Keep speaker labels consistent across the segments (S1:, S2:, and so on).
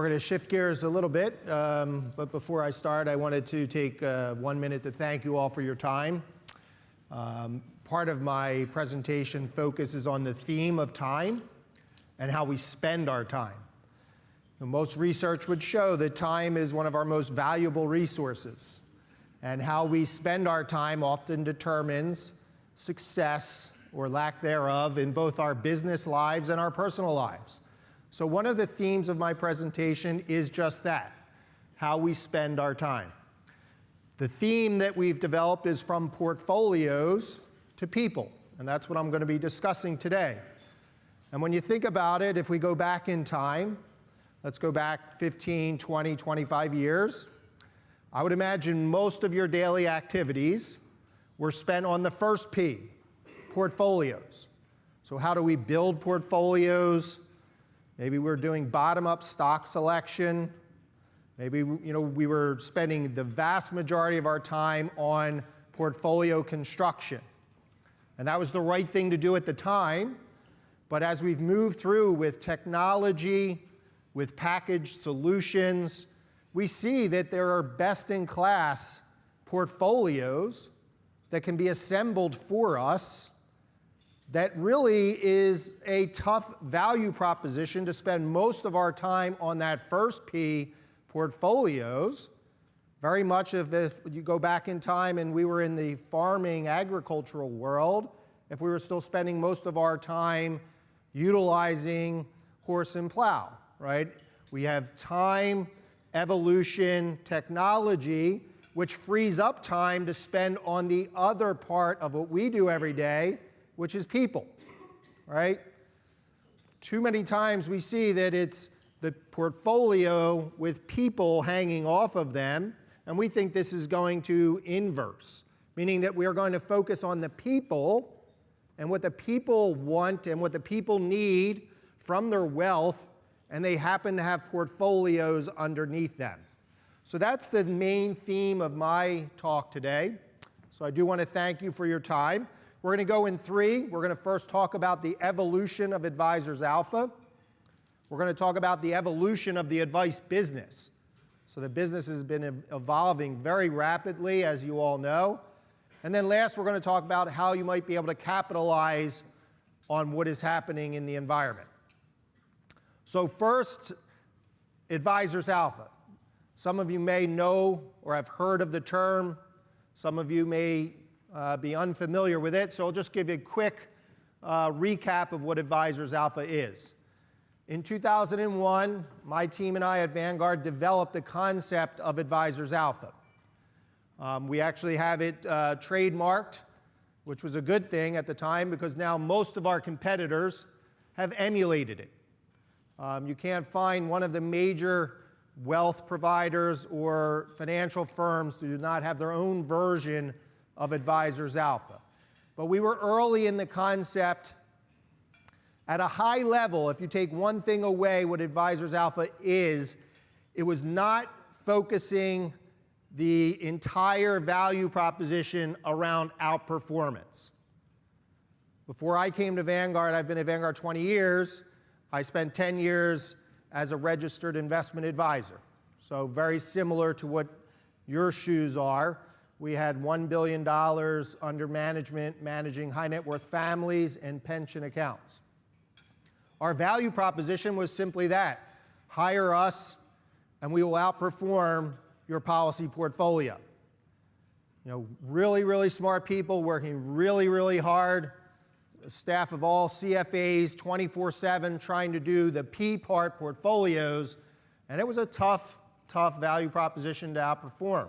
S1: We're going to shift gears a little bit, but before I start, I wanted to take 1 minute to thank you all for your time. Part of my presentation focuses on the theme of time and how we spend our time. Most research would show that time is one of our most valuable resources, and how we spend our time often determines success or lack thereof in both our business lives and our personal lives. So one of the themes of my presentation is just that, how we spend our time. The theme that we've developed is from portfolios to people, and that's what I'm going to be discussing today. And when you think about it, if we go back in time, let's go back 15, 20, 25 years, I would imagine most of your daily activities were spent on the first P, portfolios. So how do we build portfolios? Maybe we're doing bottom-up stock selection. Maybe we were spending the vast majority of our time on portfolio construction. And that was the right thing to do at the time. But as we've moved through with technology, with packaged solutions, we see that there are best-in-class portfolios that can be assembled for us that really is a tough value proposition to spend most of our time on that first P, portfolios. Very much if you go back in time and we were in the farming agricultural world, if we were still spending most of our time utilizing horse and plow, right? We have time, evolution, technology, which frees up time to spend on the other part of what we do every day, which is people, right? Too many times we see that it's the portfolio with people hanging off of them, and we think this is going to inverse, meaning that we are going to focus on the people and what the people want and what the people need from their wealth, and they happen to have portfolios underneath them. So that's the main theme of my talk today. So I do want to thank you for your time. We're going to go in three. We're going to first talk about the evolution of Advisors Alpha. We're going to talk about the evolution of the advice business. So the business has been evolving very rapidly, as you all know. And then last, we're going to talk about how you might be able to capitalize on what is happening in the environment. So first, Advisors Alpha. Some of you may know or have heard of the term. Some of you may be unfamiliar with it, so I'll just give you a quick recap of what Advisors Alpha is. In 2001, my team and I at Vanguard developed the concept of Advisors Alpha. We actually have it trademarked, which was a good thing at the time because now most of our competitors have emulated it. You can't find one of the major wealth providers or financial firms who do not have their own version of Advisors Alpha. But we were early in the concept. At a high level, if you take one thing away, what Advisors Alpha is, it was not focusing the entire value proposition around outperformance. Before I came to Vanguard, I've been at Vanguard 20 years. I spent 10 years as a registered investment advisor. So very similar to what your shoes are. We had $1 billion under management, managing high net worth families and pension accounts. Our value proposition was simply that. Hire us and we will outperform your policy portfolio. Really, really smart people working really, really hard. A staff of all CFAs 24/7 trying to do the P part portfolios, and it was a tough value proposition to outperform.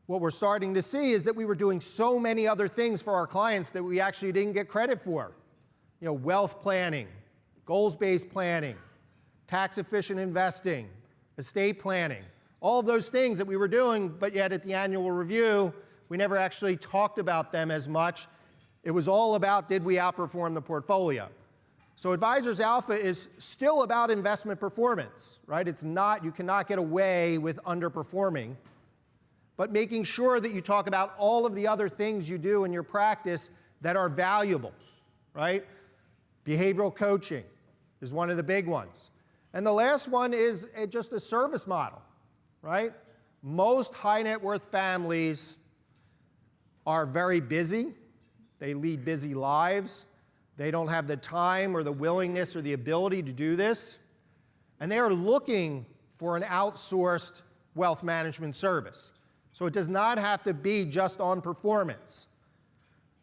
S1: What we're starting to see is that we were doing so many other things for our clients that we actually didn't get credit for. Wealth planning, goals-based planning, tax-efficient investing, estate planning, all of those things that we were doing, but yet at the annual review, we never actually talked about them as much. It was all about, did we outperform the portfolio? So Advisors Alpha is still about investment performance, right? It's not, you cannot get away with underperforming, but making sure that you talk about all of the other things you do in your practice that are valuable, right? Behavioral coaching is one of the big ones. And the last one is just a service model, right? Most high net worth families are very busy. They lead busy lives. They don't have the time or the willingness or the ability to do this. And they are looking for an outsourced wealth management service. So it does not have to be just on performance.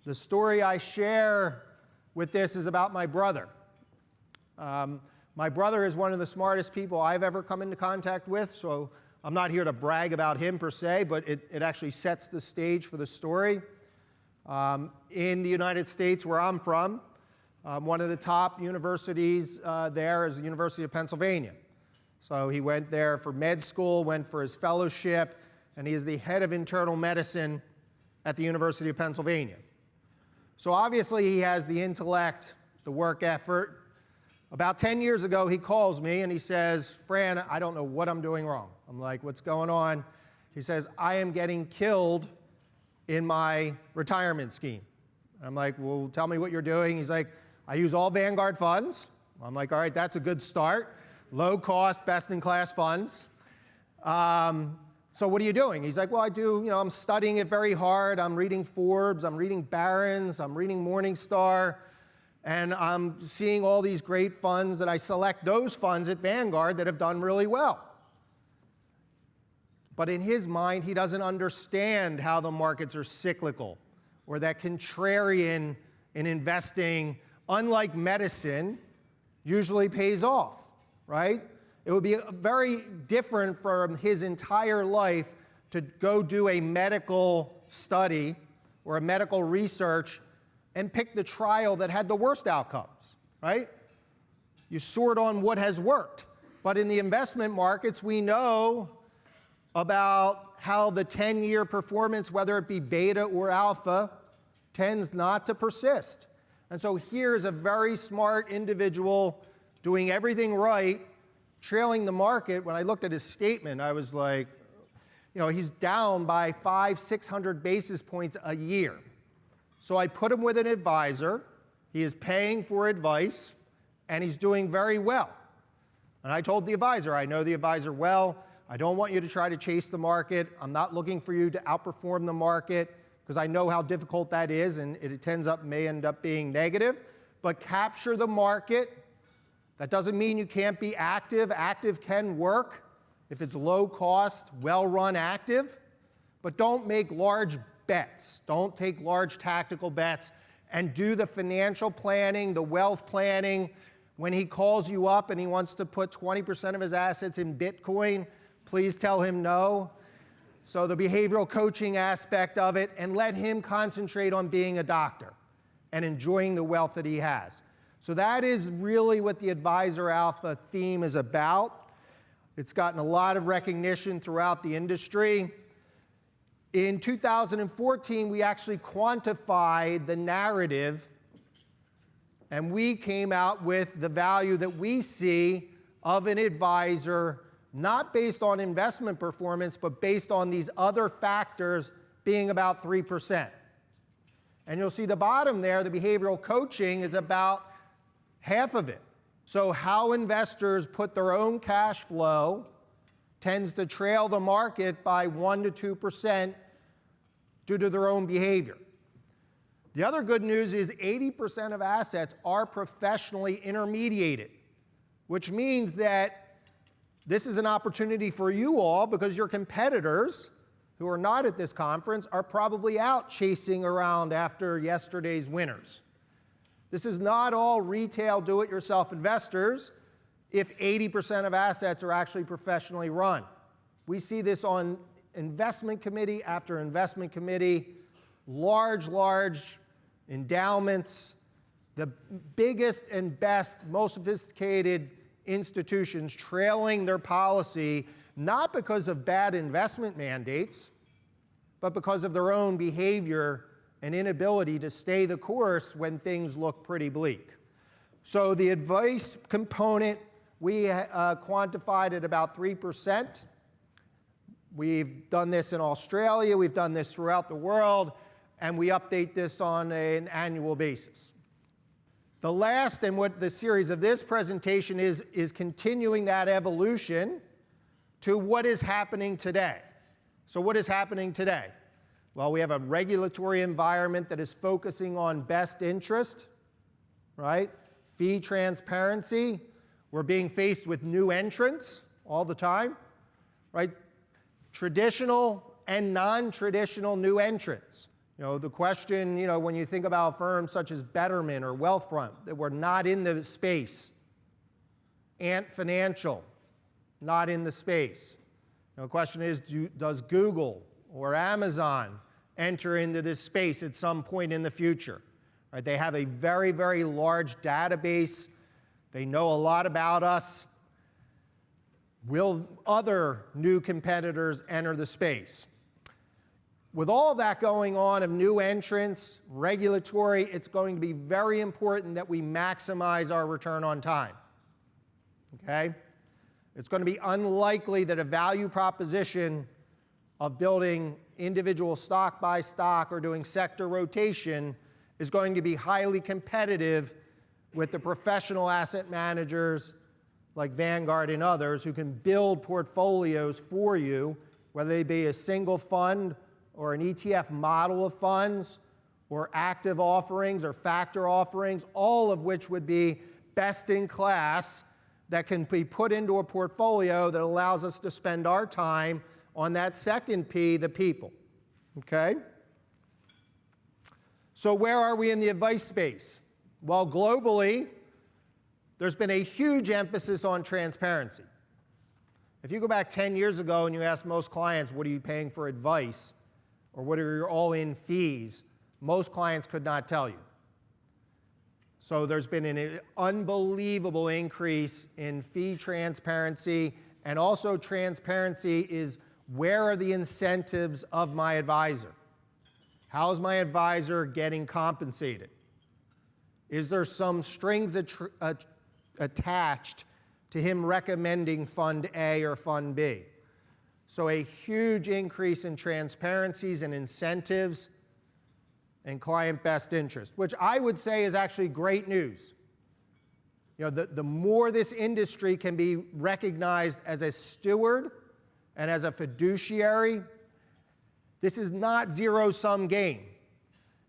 S1: The story I share with this is about my brother. My brother is one of the smartest people I've ever come into contact with, so I'm not here to brag about him per se, but it actually sets the stage for the story. In the United States, where I'm from, one of the top universities there is the University of Pennsylvania. So he went there for med school, went for his fellowship, and he is the head of internal medicine at the University of Pennsylvania. So obviously he has the intellect, the work effort. About 10 years ago, he calls me and he says, Fran, I don't know what I'm doing wrong. I'm like, what's going on? He says, I am getting killed in my retirement scheme. I'm like, well, tell me what you're doing. He's like, I use all Vanguard funds. I'm like, all right, that's a good start. Low cost, best in class funds. So what are you doing? He's like, well, I'm studying it very hard. I'm reading Forbes, I'm reading Barron's, I'm reading Morningstar, and I'm seeing all these great funds, and I select those funds at Vanguard that have done really well. But in his mind, he doesn't understand how the markets are cyclical, or that contrarian in investing, unlike medicine, usually pays off, right? It would be very different from his entire life to go do a medical study or a medical research and pick the trial that had the worst outcomes, right? You sort on what has worked. But in the investment markets, we know about how the 10-year performance, whether it be beta or alpha, tends not to persist. And so here's a very smart individual doing everything right, trailing the market. When I looked at his statement, I was like, he's down by 500-600 basis points a year. So I put him with an advisor. He is paying for advice, and he's doing very well. And I told the advisor, I know the advisor well. I don't want you to try to chase the market. I'm not looking for you to outperform the market, because I know how difficult that is, and it may end up being negative. But capture the market. That doesn't mean you can't be active. Active can work if it's low cost, well-run active. But don't make large bets. Don't take large tactical bets, and do the financial planning, the wealth planning. When he calls you up and he wants to put 20% of his assets in Bitcoin, please tell him no. So the behavioral coaching aspect of it, and let him concentrate on being a doctor and enjoying the wealth that he has. So that is really what the Advisor Alpha theme is about. It's gotten a lot of recognition throughout the industry. In 2014, we actually quantified the narrative, and we came out with the value that we see of an advisor, not based on investment performance, but based on these other factors, being about 3%. And you'll see the bottom there, the behavioral coaching is about half of it. So how investors put their own cash flow tends to trail the market by 1% to 2% due to their own behavior. The other good news is 80% of assets are professionally intermediated, which means that this is an opportunity for you all, because your competitors who are not at this conference are probably out chasing around after yesterday's winners. This is not all retail do-it-yourself investors if 80% of assets are actually professionally run. We see this on investment committee after investment committee, large endowments, the biggest and best, most sophisticated institutions trailing their policy, not because of bad investment mandates, but because of their own behavior and inability to stay the course when things look pretty bleak. So the advice component, we quantified at about 3%. We've done this in Australia, we've done this throughout the world, and we update this on an annual basis. The last, and what the series of this presentation is continuing that evolution to what is happening today. So what is happening today? Well, we have a regulatory environment that is focusing on best interest, right? Fee transparency. We're being faced with new entrants all the time, right? Traditional and non-traditional new entrants. The question, when you think about firms such as Betterment or Wealthfront that were not in the space, Ant Financial, not in the space. The question is, does Google or Amazon enter into this space at some point in the future? Right? They have a very, very large database. They know a lot about us. Will other new competitors enter the space? With all that going on of new entrants, regulatory, it's going to be very important that we maximize our return on time. Okay? It's going to be unlikely that a value proposition of building individual stock by stock or doing sector rotation is going to be highly competitive with the professional asset managers like Vanguard and others who can build portfolios for you, whether they be a single fund or an ETF model of funds or active offerings or factor offerings, all of which would be best in class that can be put into a portfolio that allows us to spend our time on that second P, the people. Okay? So where are we in the advice space? Well, globally, there's been a huge emphasis on transparency. If you go back 10 years ago and you ask most clients, what are you paying for advice? Or what are your all-in fees? Most clients could not tell you. So there's been an unbelievable increase in fee transparency, and also transparency is where are the incentives of my advisor? How is my advisor getting compensated? Is there some strings attached to him recommending Fund A or Fund B? So a huge increase in transparencies and incentives and client best interest, which I would say is actually great news. The more this industry can be recognized as a steward and as a fiduciary, this is not zero-sum game.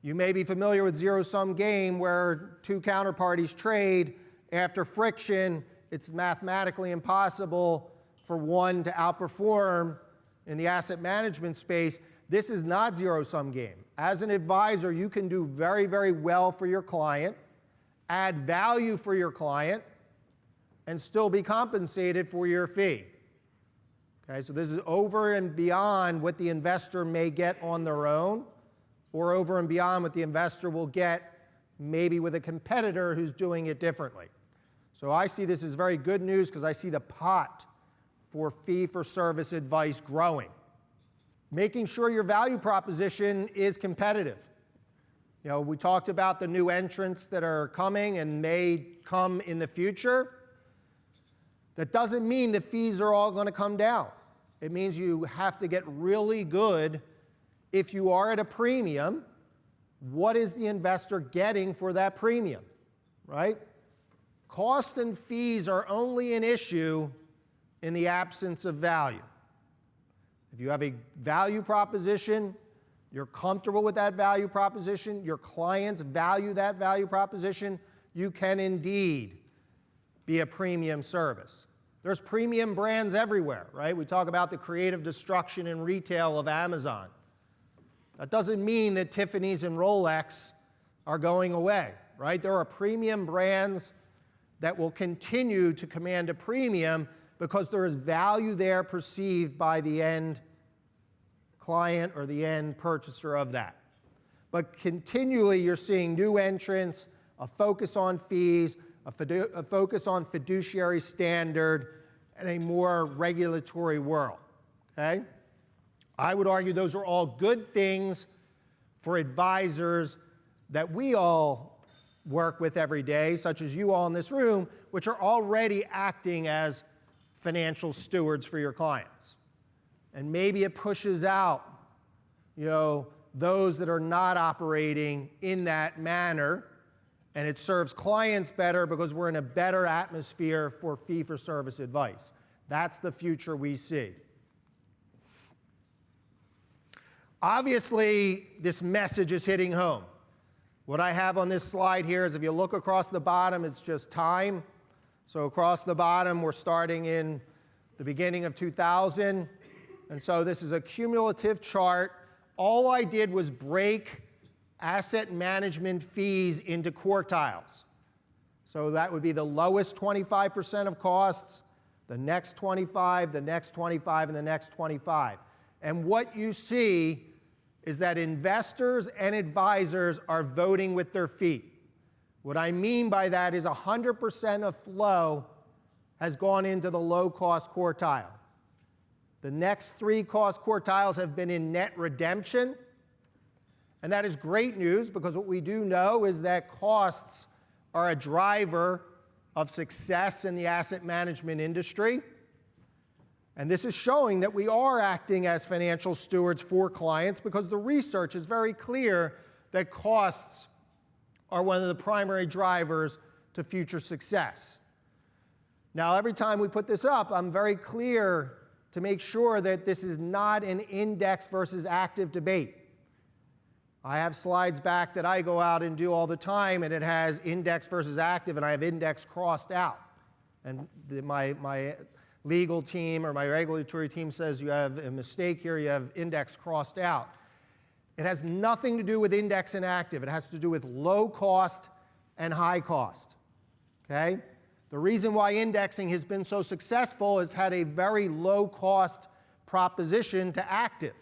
S1: You may be familiar with zero-sum game where two counterparties trade. After friction, it's mathematically impossible for one to outperform in the asset management space. This is not zero-sum game. As an advisor, you can do very, very well for your client, add value for your client, and still be compensated for your fee. Okay, so this is over and beyond what the investor may get on their own, or over and beyond what the investor will get maybe with a competitor who's doing it differently. So I see this as very good news because I see the pot for fee-for-service advice growing. Making sure your value proposition is competitive. We talked about the new entrants that are coming and may come in the future. That doesn't mean the fees are all going to come down. It means you have to get really good. If you are at a premium, what is the investor getting for that premium, right? Cost and fees are only an issue in the absence of value. If you have a value proposition, you're comfortable with that value proposition, your clients value that value proposition, you can indeed be a premium service. There's premium brands everywhere, right? We talk about the creative destruction in retail of Amazon. That doesn't mean that Tiffany's and Rolex are going away, right? There are premium brands that will continue to command a premium because there is value there perceived by the end client or the end purchaser of that. But continually you're seeing new entrants, a focus on fees, a focus on fiduciary standard, and a more regulatory world, okay? I would argue those are all good things for advisors that we all work with every day, such as you all in this room, which are already acting as financial stewards for your clients. And maybe it pushes out, those that are not operating in that manner And it serves clients better because we're in a better atmosphere for fee-for-service advice. That's the future we see. Obviously, this message is hitting home. What I have on this slide here is if you look across the bottom, it's just time. So across the bottom, we're starting in the beginning of 2000. And so this is a cumulative chart. All I did was break asset management fees into quartiles. So that would be the lowest 25% of costs, the next 25, the next 25, and the next 25. And what you see is that investors and advisors are voting with their feet. What I mean by that is 100% of flow has gone into the low-cost quartile. The next 3 cost quartiles have been in net redemption. And that is great news because what we do know is that costs are a driver of success in the asset management industry. And this is showing that we are acting as financial stewards for clients because the research is very clear that costs are one of the primary drivers to future success. Now, every time we put this up, I'm very clear to make sure that this is not an index versus active debate. I have slides back that I go out and do all the time, and it has index versus active, and I have index crossed out. And my legal team or my regulatory team says you have a mistake here, you have index crossed out. It has nothing to do with index and active. It has to do with low cost and high cost. Okay? The reason why indexing has been so successful is had a very low cost proposition to active.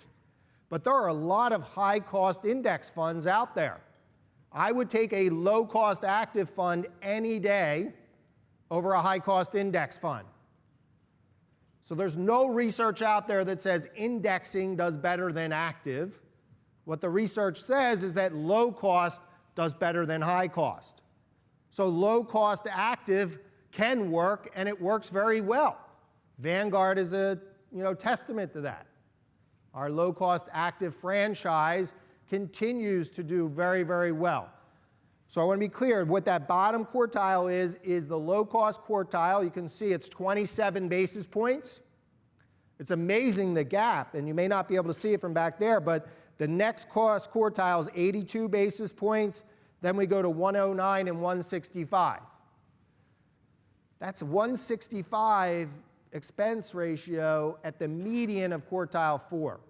S1: But there are a lot of high cost index funds out there. I would take a low cost active fund any day over a high cost index fund. So there's no research out there that says indexing does better than active. What the research says is that low cost does better than high cost. So low cost active can work, and it works very well. Vanguard is a testament to that. Our low cost active franchise continues to do very, very well. So I want to be clear, what that bottom quartile is the low cost quartile. You can see it's 27 basis points. It's amazing the gap, and you may not be able to see it from back there, but the next cost quartile is 82 basis points. Then we go to 109 and 165. That's 165 expense ratio at the median of quartile 4.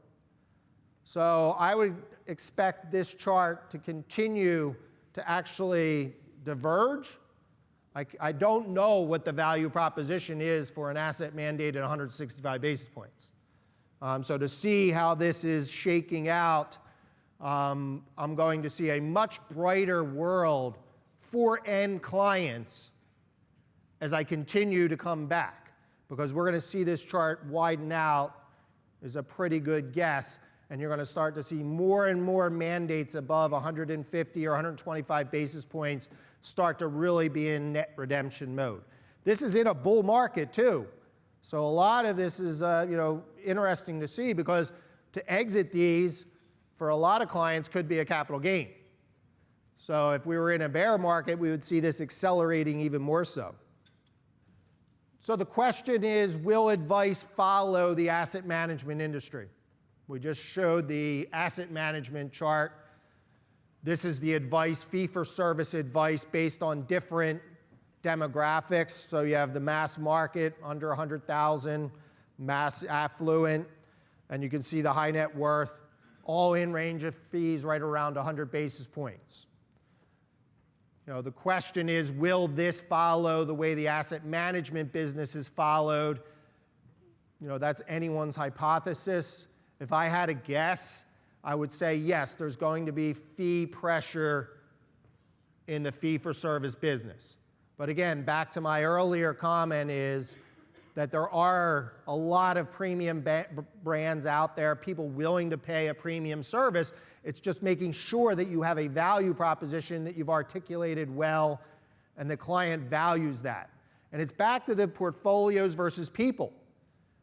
S1: So I would expect this chart to continue to actually diverge. I don't know what the value proposition is for an asset mandated 165 basis points. So to see how this is shaking out, I'm going to see a much brighter world for end clients as I continue to come back, because we're going to see this chart widen out is a pretty good guess, and you're going to start to see more and more mandates above 150 or 125 basis points start to really be in net redemption mode. This is in a bull market too. So a lot of this is interesting to see, because to exit these for a lot of clients could be a capital gain. So if we were in a bear market, we would see this accelerating even more so. So the question is, will advice follow the asset management industry? We just showed the asset management chart. This is the advice, fee-for-service advice based on different demographics. So you have the mass market, under 100,000, mass affluent, and you can see the high net worth, all in range of fees right around 100 basis points. The question is, will this follow the way the asset management business is followed? That's anyone's hypothesis. If I had a guess, I would say yes, there's going to be fee pressure in the fee-for-service business. But again, back to my earlier comment is that there are a lot of premium brands out there, people willing to pay a premium service. It's just making sure that you have a value proposition that you've articulated well and the client values that. And it's back to the portfolios versus people.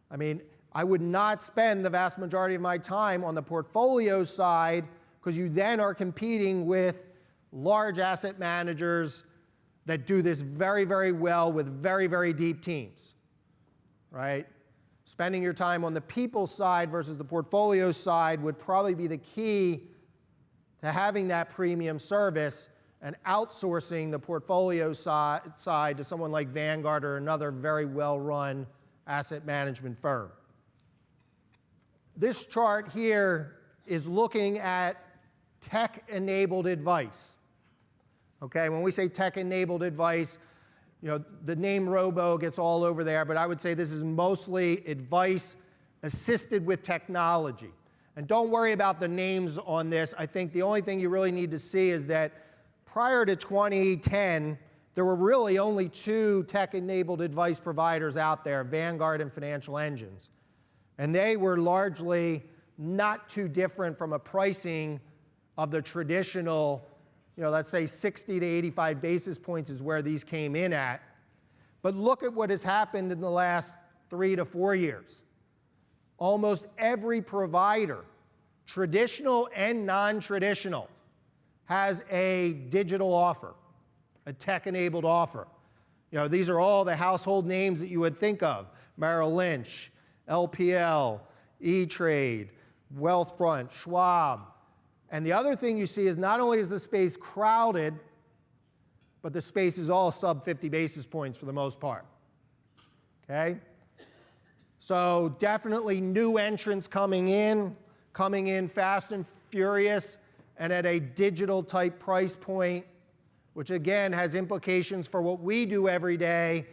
S1: I mean, I would not spend the vast majority of my time on the portfolio side, because you then are competing with large asset managers that do this very, very well with very, very deep teams, right? Spending your time on the people side versus the portfolio side would probably be the key to having that premium service, and outsourcing the portfolio side to someone like Vanguard or another very well-run asset management firm. This chart here is looking at tech-enabled advice. Okay, when we say tech-enabled advice, the name robo gets all over there, but I would say this is mostly advice assisted with technology. And don't worry about the names on this. I think the only thing you really need to see is that prior to 2010, there were really only two tech-enabled advice providers out there, Vanguard and Financial Engines. And they were largely not too different from a pricing of the traditional, let's say 60 to 85 basis points is where these came in at. But look at what has happened in the last 3 to 4 years. Almost every provider, traditional and non-traditional, has a digital offer, a tech-enabled offer. These are all the household names that you would think of: Merrill Lynch, LPL, E-Trade, Wealthfront, Schwab. And the other thing you see is not only is the space crowded, but the space is all sub 50 basis points for the most part. Okay? So definitely new entrants coming in fast and furious and at a digital type price point, which again has implications for what we do every day,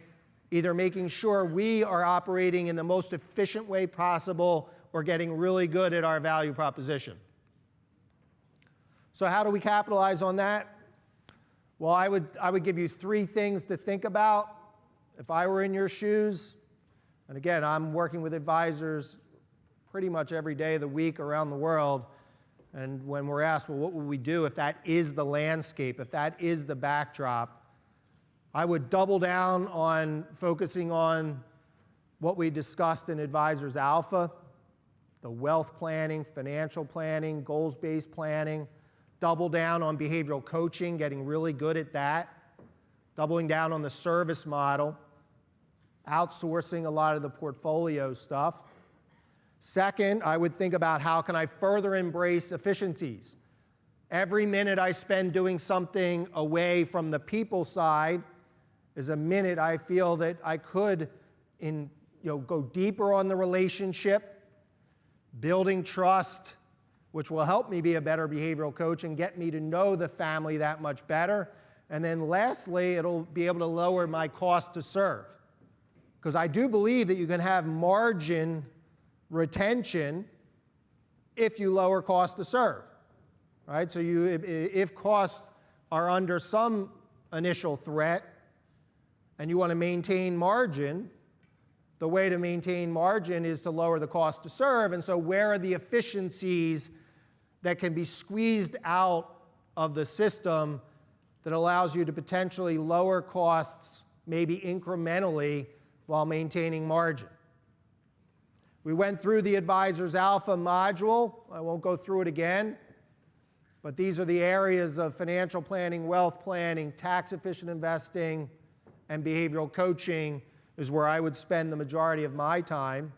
S1: either making sure we are operating in the most efficient way possible or getting really good at our value proposition. So how do we capitalize on that? Well, I would give you 3 things to think about if I were in your shoes. And again, I'm working with advisors pretty much every day of the week around the world. And when we're asked, well, what would we do if that is the landscape, if that is the backdrop, I would double down on focusing on what we discussed in Advisors Alpha, the wealth planning, financial planning, goals-based planning. Double down on behavioral coaching, getting really good at that. Doubling down on the service model. Outsourcing a lot of the portfolio stuff. Second, I would think about how can I further embrace efficiencies. Every minute I spend doing something away from the people side is a minute I feel that I could go deeper on the relationship, building trust, which will help me be a better behavioral coach and get me to know the family that much better. And then lastly, it'll be able to lower my cost to serve. Because I do believe that you can have margin retention if you lower cost to serve, right? So if costs are under some initial threat and you want to maintain margin, the way to maintain margin is to lower the cost to serve. And so where are the efficiencies that can be squeezed out of the system that allows you to potentially lower costs, maybe incrementally, while maintaining margin? We went through the Advisors Alpha module. I won't go through it again. But these are the areas of financial planning, wealth planning, tax-efficient investing, and behavioral coaching is where I would spend the majority of my time.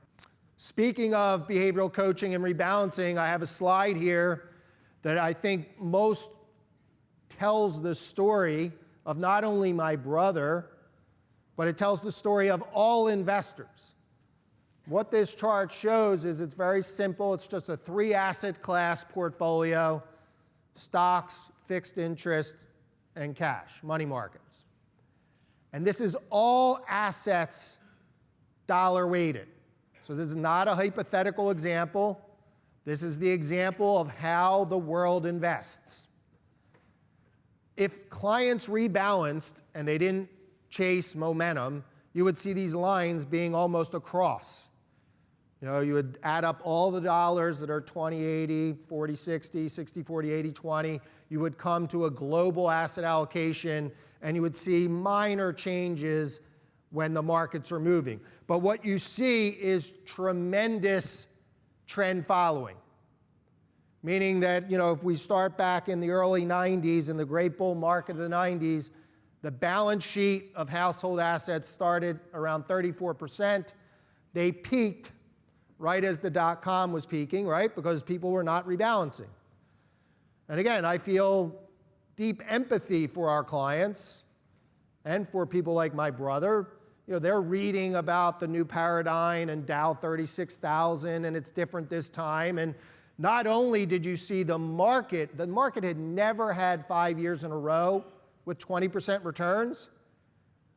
S1: Speaking of behavioral coaching and rebalancing, I have a slide here that I think most tells the story of not only my brother, but it tells the story of all investors. What this chart shows is it's very simple. It's just a 3-asset class portfolio: stocks, fixed interest, and cash, money markets. And this is all assets dollar weighted. So this is not a hypothetical example. This is the example of how the world invests. If clients rebalanced and they didn't chase momentum, you would see these lines being almost across. You would add up all the dollars that are 20-80, 40-60, 60-40, 80-20. You would come to a global asset allocation, and you would see minor changes when the markets are moving. But what you see is tremendous trend following. meaning that, if we start back in the early 90s, in the great bull market of the 90s, the balance sheet of household assets started around 34%. They peaked right as the dot-com was peaking, right? Because people were not rebalancing. And again, I feel deep empathy for our clients and for people like my brother. They're reading about the new paradigm and Dow 36,000, and it's different this time. And not only did you see the market had never had 5 years in a row with 20% returns,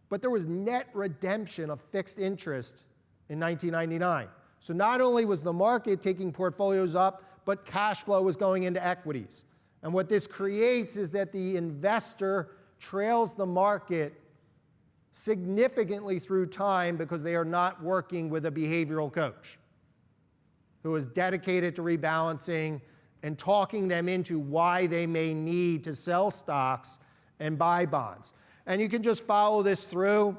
S1: but there was net redemption of fixed interest in 1999. So not only was the market taking portfolios up, but cash flow was going into equities. And what this creates is that the investor trails the market significantly through time because they are not working with a behavioral coach who is dedicated to rebalancing and talking them into why they may need to sell stocks and buy bonds. And you can just follow this through.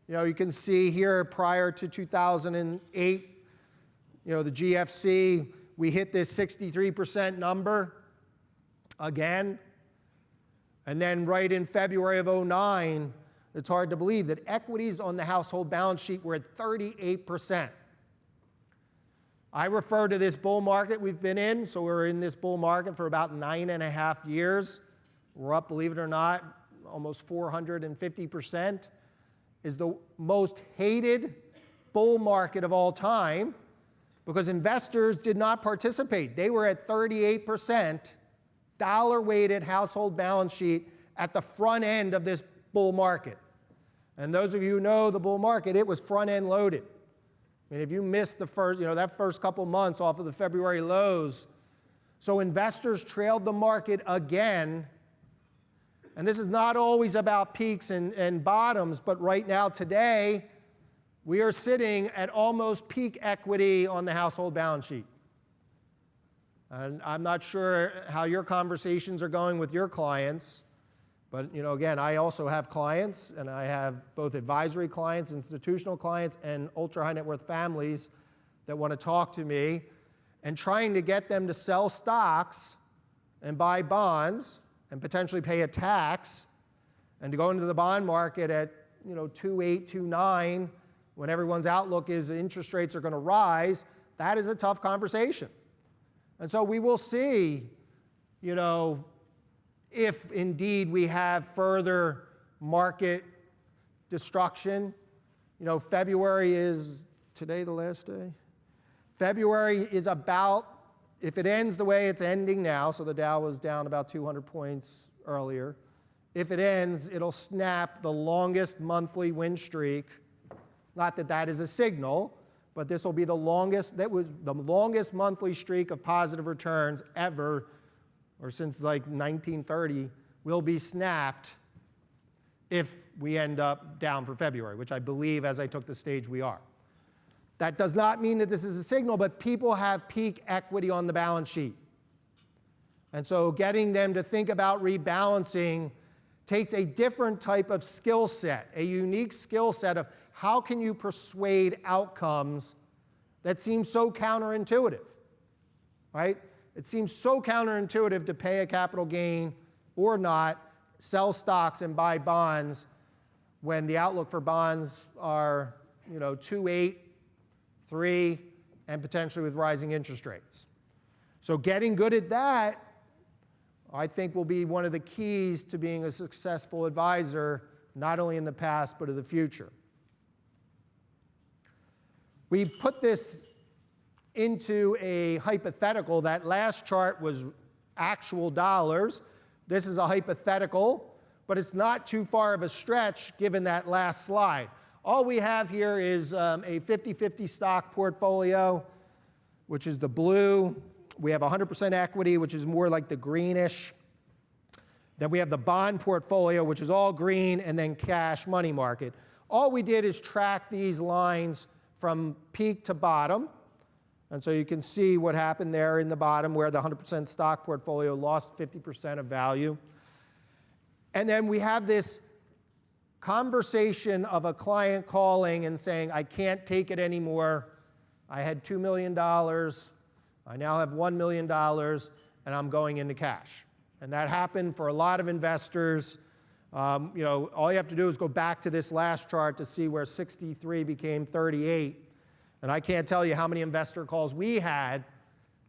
S1: You can see here prior to 2008, the GFC, we hit this 63% number again. And then right in February of 2009, it's hard to believe that equities on the household balance sheet were at 38%. I refer to this bull market we've been in, so we're in this bull market for about 9.5 years. We're up, believe it or not, almost 450%. Is the most hated bull market of all time because investors did not participate. They were at 38% dollar-weighted household balance sheet at the front end of this bull market. And those of you who know the bull market, it was front-end loaded. I mean, if you missed the first, that first couple months off of the February lows, so investors trailed the market again. And this is not always about peaks and bottoms, but right now, today, we are sitting at almost peak equity on the household balance sheet. And I'm not sure how your conversations are going with your clients, but again, I also have clients, and I have both advisory clients, institutional clients, and ultra-high net worth families that want to talk to me, and trying to get them to sell stocks and buy bonds and potentially pay a tax, and to go into the bond market at 2.8, 2.9, when everyone's outlook is interest rates are going to rise. That is a tough conversation. And so we will see, if indeed we have further market destruction. February is today the last day? February is about, if it ends the way it's ending now, so the Dow was down about 200 points earlier, if it ends, it'll snap the longest monthly win streak. Not that that is a signal, but this will be the longest, that was the longest monthly streak of positive returns ever, or since like 1930, will be snapped if we end up down for February, which I believe, as I took the stage, we are. That does not mean that this is a signal, but people have peak equity on the balance sheet. And so getting them to think about rebalancing takes a different type of skill set, a unique skill set of how can you persuade outcomes that seem so counterintuitive, right? It seems so counterintuitive to pay a capital gain or not, sell stocks and buy bonds when the outlook for bonds are 2.8, 3, and potentially with rising interest rates. So getting good at that, I think, will be one of the keys to being a successful advisor, not only in the past, but in the future. We put this into a hypothetical. That last chart was actual dollars. This is a hypothetical, but it's not too far of a stretch given that last slide. All we have here is a 50-50 stock portfolio, which is the blue. We have 100% equity, which is more like the greenish. Then we have the bond portfolio, which is all green, and then cash, money market. All we did is track these lines from peak to bottom. And so you can see what happened there in the bottom where the 100% stock portfolio lost 50% of value. And then we have this conversation of a client calling and saying, I can't take it anymore. I had $2 million. I now have $1 million. and I'm going into cash. And that happened for a lot of investors. All you have to do is go back to this last chart to see where 63 became 38. And I can't tell you how many investor calls we had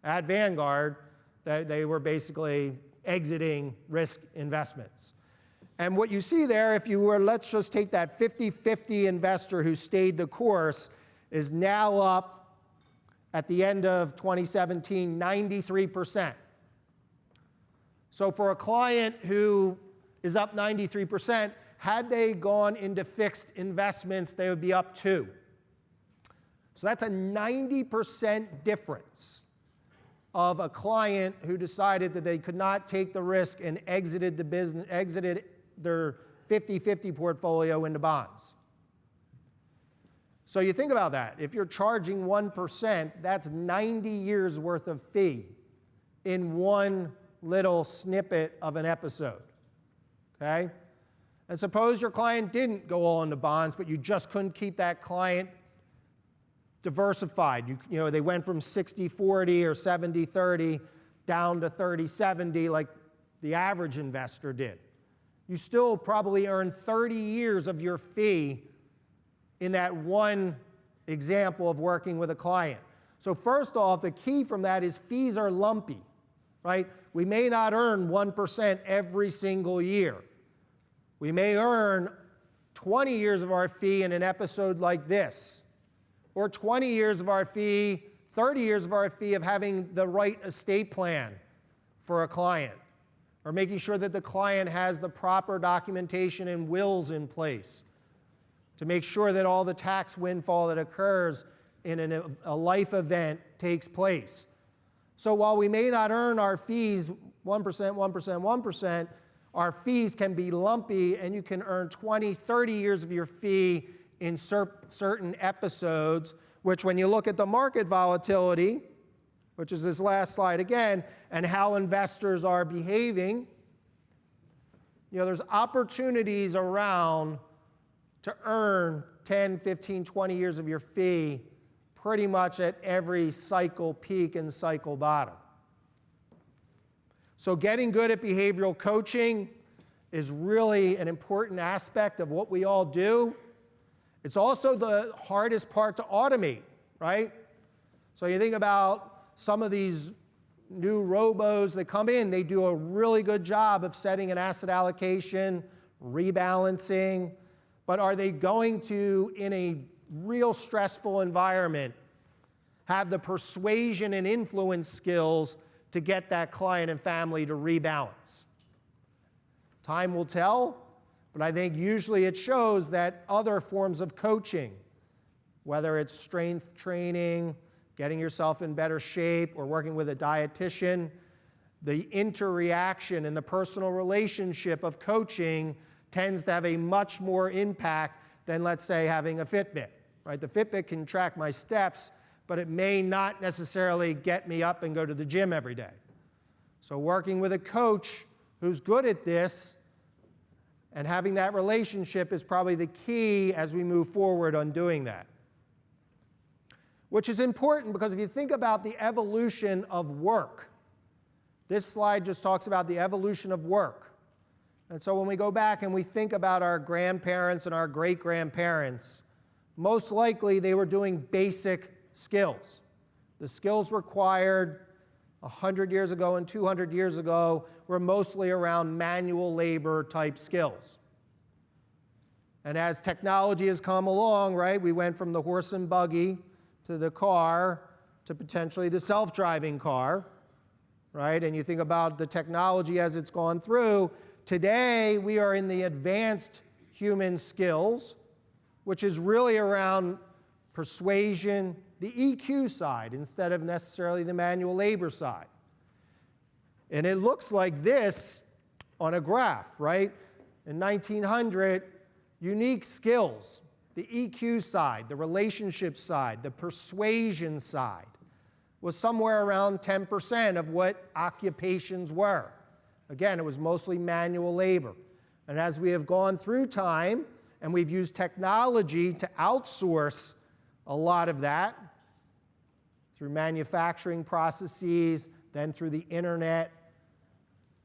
S1: at Vanguard that they were basically exiting risk investments. And what you see there, if you were, let's just take that 50-50 investor who stayed the course, is now up at the end of 2017, 93%. So for a client who is up 93%, had they gone into fixed investments, they would be up 2. So that's a 90% difference of a client who decided that they could not take the risk and exited the business, exited their 50-50 portfolio into bonds. So you think about that. If you're charging 1%, that's 90 years worth of fee in one little snippet of an episode, okay? And suppose your client didn't go all into bonds, but you just couldn't keep that client diversified. They went from 60-40 or 70-30 down to 30-70 like the average investor did. You still probably earn 30 years of your fee in that one example of working with a client. So first off, the key from that is fees are lumpy, right? We may not earn 1% every single year. We may earn 20 years of our fee in an episode like this, or 20 years of our fee, 30 years of our fee of having the right estate plan for a client, or making sure that the client has the proper documentation and wills in place to make sure that all the tax windfall that occurs in a life event takes place. So while we may not earn our fees 1%, 1%, 1%, our fees can be lumpy, and you can earn 20, 30 years of your fee in certain episodes, which when you look at the market volatility, which is this last slide again, and how investors are behaving, there's opportunities around to earn 10, 15, 20 years of your fee pretty much at every cycle peak and cycle bottom. So getting good at behavioral coaching is really an important aspect of what we all do. It's also the hardest part to automate, right? So you think about some of these new robos that come in, they do a really good job of setting an asset allocation, rebalancing, but are they going to, in a real stressful environment, have the persuasion and influence skills to get that client and family to rebalance? Time will tell, but I think usually it shows that other forms of coaching, whether it's strength training, getting yourself in better shape, or working with a dietitian, the interreaction and the personal relationship of coaching tends to have a much more impact than, let's say, having a Fitbit, right? The Fitbit can track my steps, but it may not necessarily get me up and go to the gym every day. So working with a coach who's good at this and having that relationship is probably the key as we move forward on doing that. Which is important because if you think about the evolution of work, this slide just talks about the evolution of work. And so when we go back and we think about our grandparents and our great-grandparents, most likely they were doing basic skills. The skills required 100 years ago and 200 years ago were mostly around manual labor type skills. And as technology has come along, right, we went from the horse and buggy to the car to potentially the self-driving car, right? And you think about the technology as it's gone through. Today, we are in the advanced human skills, which is really around persuasion, the EQ side, instead of necessarily the manual labor side. And it looks like this on a graph, right? In 1900, unique skills, the EQ side, the relationship side, the persuasion side, was somewhere around 10% of what occupations were. Again, it was mostly manual labor. And as we have gone through time, and we've used technology to outsource a lot of that through manufacturing processes, then through the internet.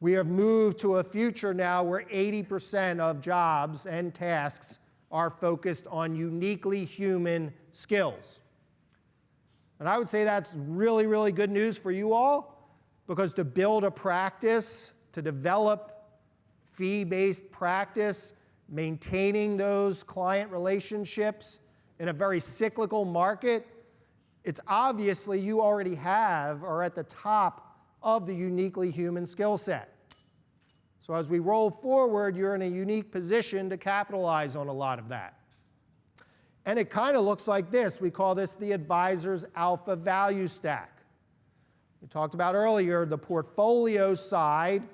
S1: We have moved to a future now where 80% of jobs and tasks are focused on uniquely human skills. And I would say that's really, really good news for you all, because to build a practice, to develop fee-based practice, maintaining those client relationships in a very cyclical market, it's obviously you already have or at the top of the uniquely human skill set. So as we roll forward, you're in a unique position to capitalize on a lot of that. And it kind of looks like this. We call this the advisor's alpha value stack. We talked about earlier, the portfolio side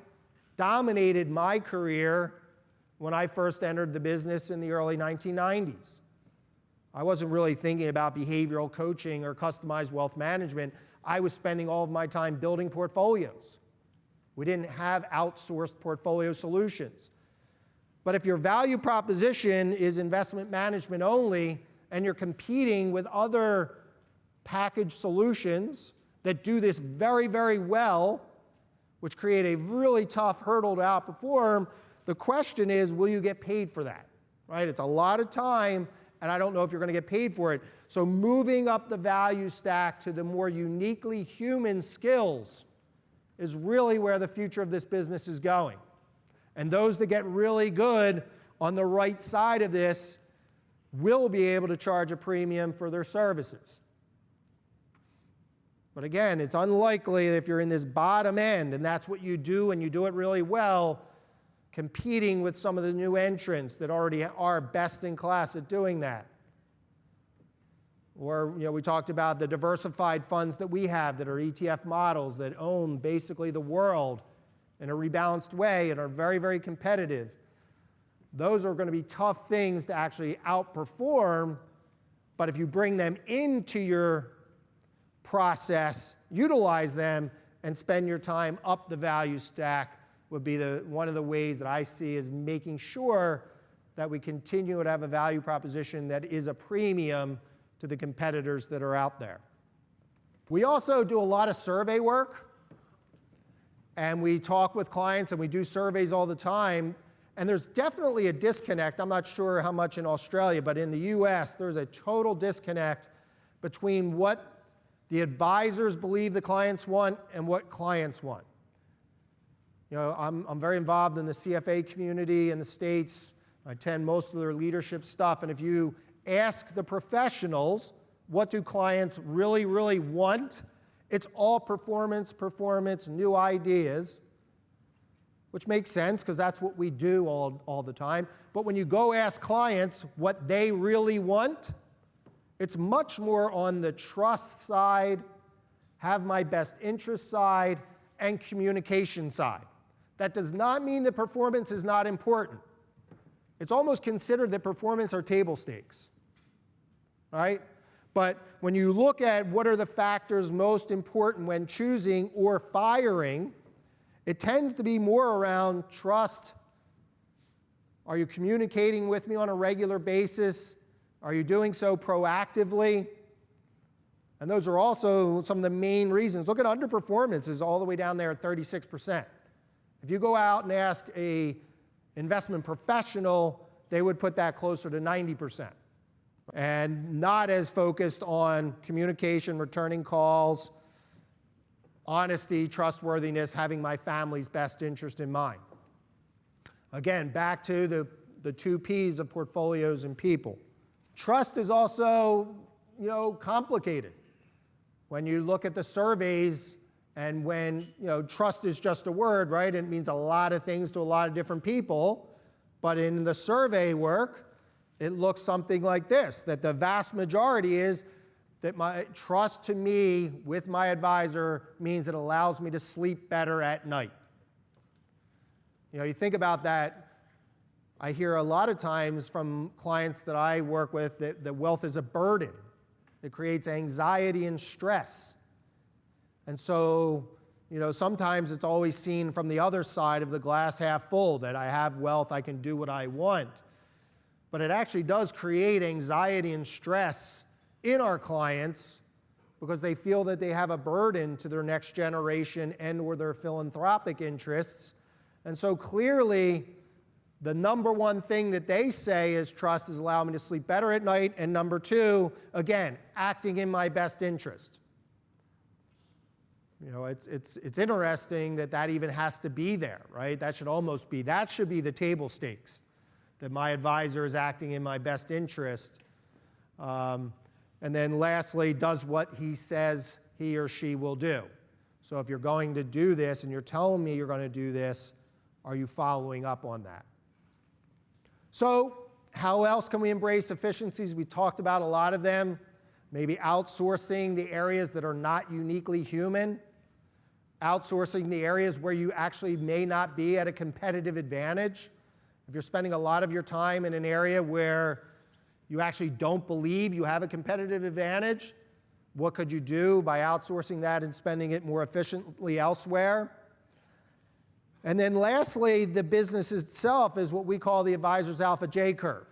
S1: dominated my career when I first entered the business in the early 1990s. I wasn't really thinking about behavioral coaching or customized wealth management. I was spending all of my time building portfolios. We didn't have outsourced portfolio solutions. But if your value proposition is investment management only, and you're competing with other packaged solutions that do this very, very well, which create a really tough hurdle to outperform, the question is, will you get paid for that? Right? It's a lot of time, and I don't know if you're going to get paid for it. So moving up the value stack to the more uniquely human skills is really where the future of this business is going. And those that get really good on the right side of this will be able to charge a premium for their services. But again, it's unlikely that if you're in this bottom end, and that's what you do and you do it really well, competing with some of the new entrants that already are best in class at doing that. Or, we talked about the diversified funds that we have that are ETF models that own basically the world in a rebalanced way and are very, very competitive. Those are going to be tough things to actually outperform, but if you bring them into your process, utilize them, and spend your time up the value stack would be one of the ways that I see is making sure that we continue to have a value proposition that is a premium to the competitors that are out there. We also do a lot of survey work, and we talk with clients, and we do surveys all the time, and there's definitely a disconnect. I'm not sure how much in Australia, but in the US, there's a total disconnect between what the advisors believe the clients want and what clients want. I'm very involved in the CFA community in the States. I attend most of their leadership stuff, and if you ask the professionals, what do clients really, really want? It's all performance, new ideas, which makes sense because that's what we do all the time. But when you go ask clients what they really want, it's much more on the trust side, have my best interest side, and communication side. That does not mean that performance is not important. It's almost considered that performance are table stakes. All right? But when you look at what are the factors most important when choosing or firing, it tends to be more around trust. Are you communicating with me on a regular basis? Are you doing so proactively? And those are also some of the main reasons. Look at underperformance is all the way down there at 36%. If you go out and ask an investment professional, they would put that closer to 90%. And not as focused on communication, returning calls, honesty, trustworthiness, having my family's best interest in mind. Again, back to the two P's of portfolios and people. Trust is also, complicated. When you look at the surveys and when, trust is just a word, right? It means a lot of things to a lot of different people. But in the survey work, it looks something like this, that the vast majority is that my trust to me with my advisor means it allows me to sleep better at night. You think about that. I hear a lot of times from clients that I work with that wealth is a burden. It creates anxiety and stress. And so, sometimes it's always seen from the other side of the glass half full, that I have wealth, I can do what I want. But it actually does create anxiety and stress in our clients because they feel that they have a burden to their next generation and or their philanthropic interests. And so clearly, the number one thing that they say is trust is allowing me to sleep better at night. And number two, again, acting in my best interest. You know, it's interesting that that even has to be there, right? That should be the table stakes, that my advisor is acting in my best interest. And then lastly, does what he says he or she will do. So if you're going to do this and you're telling me you're going to do this, are you following up on that? So how else can we embrace efficiencies? We talked about a lot of them. Maybe outsourcing the areas that are not uniquely human. Outsourcing the areas where you actually may not be at a competitive advantage. If you're spending a lot of your time in an area where you actually don't believe you have a competitive advantage, what could you do by outsourcing that and spending it more efficiently elsewhere? And then lastly, the business itself is what we call the advisor's alpha J curve.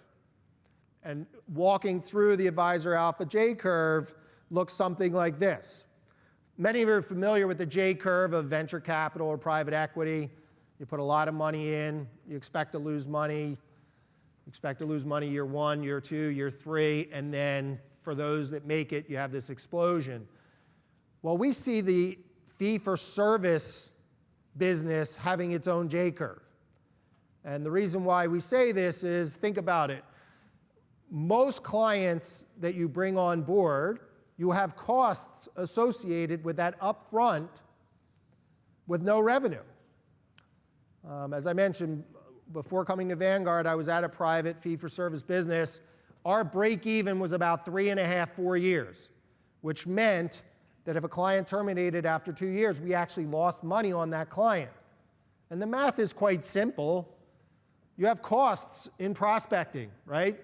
S1: And walking through the advisor alpha J curve looks something like this. Many of you are familiar with the J curve of venture capital or private equity. You put a lot of money in, you expect to lose money. You expect to lose money year 1, year 2, year 3, and then for those that make it, you have this explosion. Well, we see the fee-for-service business having its own J curve. And the reason why we say this is, think about it. Most clients that you bring on board, you have costs associated with that upfront with no revenue. As I mentioned, before coming to Vanguard, I was at a private fee-for-service business. Our break-even was about 3.5, 4 years, which meant that if a client terminated after 2 years, we actually lost money on that client. And the math is quite simple. You have costs in prospecting, right?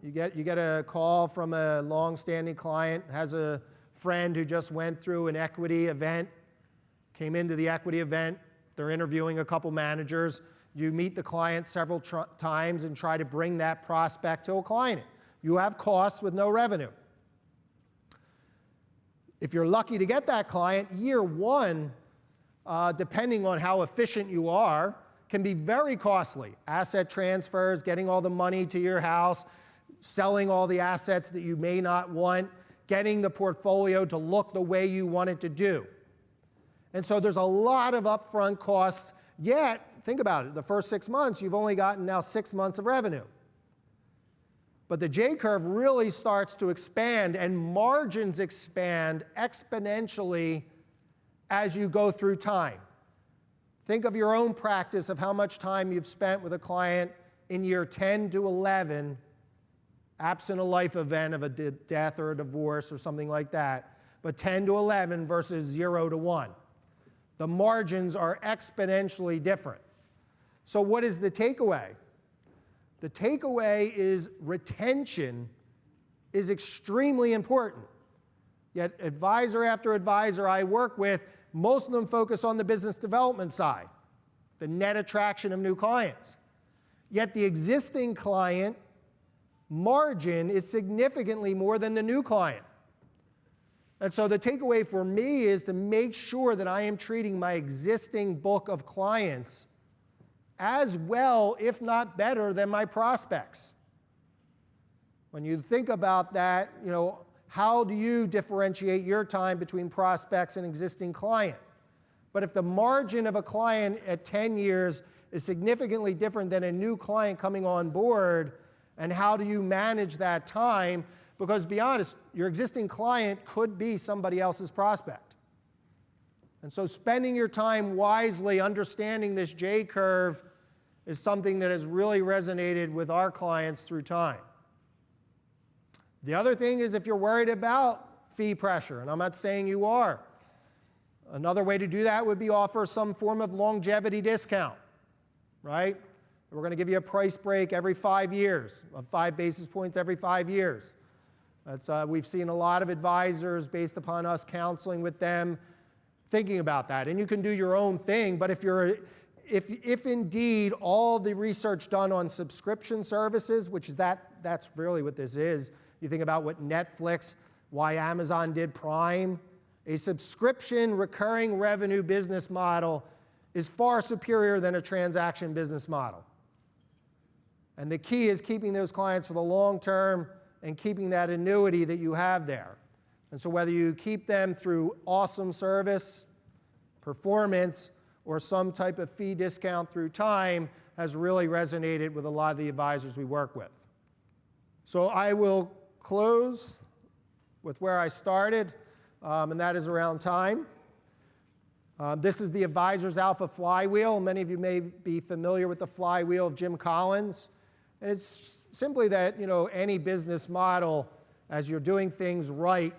S1: You get a call from a long-standing client, has a friend who just went through an equity event, came into the equity event, they're interviewing a couple managers. You meet the client several times and try to bring that prospect to a client. You have costs with no revenue. If you're lucky to get that client, year 1, depending on how efficient you are, can be very costly. Asset transfers, getting all the money to your house, selling all the assets that you may not want, getting the portfolio to look the way you want it to do. And so there's a lot of upfront costs, yet, think about it, the first 6 months, you've only gotten now 6 months of revenue. But the J curve really starts to expand, and margins expand exponentially as you go through time. Think of your own practice of how much time you've spent with a client in year 10 to 11, absent a life event of a death or a divorce or something like that, but 10 to 11 versus 0 to 1. The margins are exponentially different. So what is the takeaway? The takeaway is retention is extremely important. Yet advisor after advisor I work with, most of them focus on the business development side, the net attraction of new clients. Yet the existing client margin is significantly more than the new client. And so the takeaway for me is to make sure that I am treating my existing book of clients as well, if not better, than my prospects. When you think about that, you know, how do you differentiate your time between prospects and existing client? But if the margin of a client at 10 years is significantly different than a new client coming on board, and how do you manage that time? Because to be honest, your existing client could be somebody else's prospect. And so spending your time wisely, understanding this J curve is something that has really resonated with our clients through time. The other thing is if you're worried about fee pressure, and I'm not saying you are, another way to do that would be offer some form of longevity discount, right? We're going to give you a price break every 5 years, of 5 basis points every 5 years. We've seen a lot of advisors, based upon us counseling with them, thinking about that. And you can do your own thing, but if indeed all the research done on subscription services, which is that's really what this is. You think about what Netflix why Amazon did Prime. A subscription recurring revenue business model is far superior than a transaction business model. And the key is keeping those clients for the long term and keeping that annuity that you have there. And so whether you keep them through awesome service, performance, or some type of fee discount through time has really resonated with a lot of the advisors we work with. So I will close with where I started, and that is around time. This is the Advisors Alpha Flywheel. Many of you may be familiar with the flywheel of Jim Collins. And it's simply that, any business model, as you're doing things right,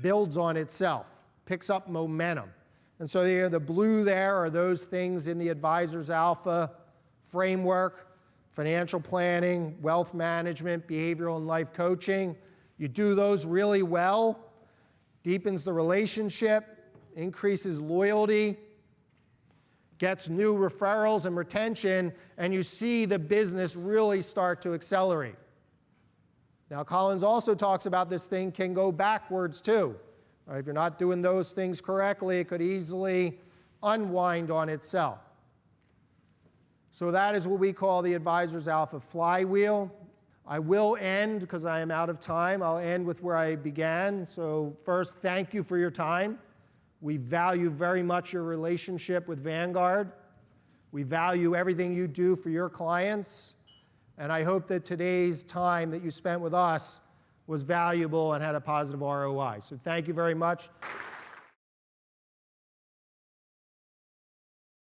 S1: builds on itself, picks up momentum. And so the blue there are those things in the Advisors Alpha framework: financial planning, wealth management, behavioral and life coaching. You do those really well, deepens the relationship, increases loyalty, gets new referrals and retention, and you see the business really start to accelerate. Now, Collins also talks about this thing can go backwards too. Right? If you're not doing those things correctly, it could easily unwind on itself. So that is what we call the Advisors Alpha Flywheel. I will end, because I am out of time, I'll end with where I began. So first, thank you for your time. We value very much your relationship with Vanguard. We value everything you do for your clients. And I hope that today's time that you spent with us was valuable and had a positive ROI. So thank you very much.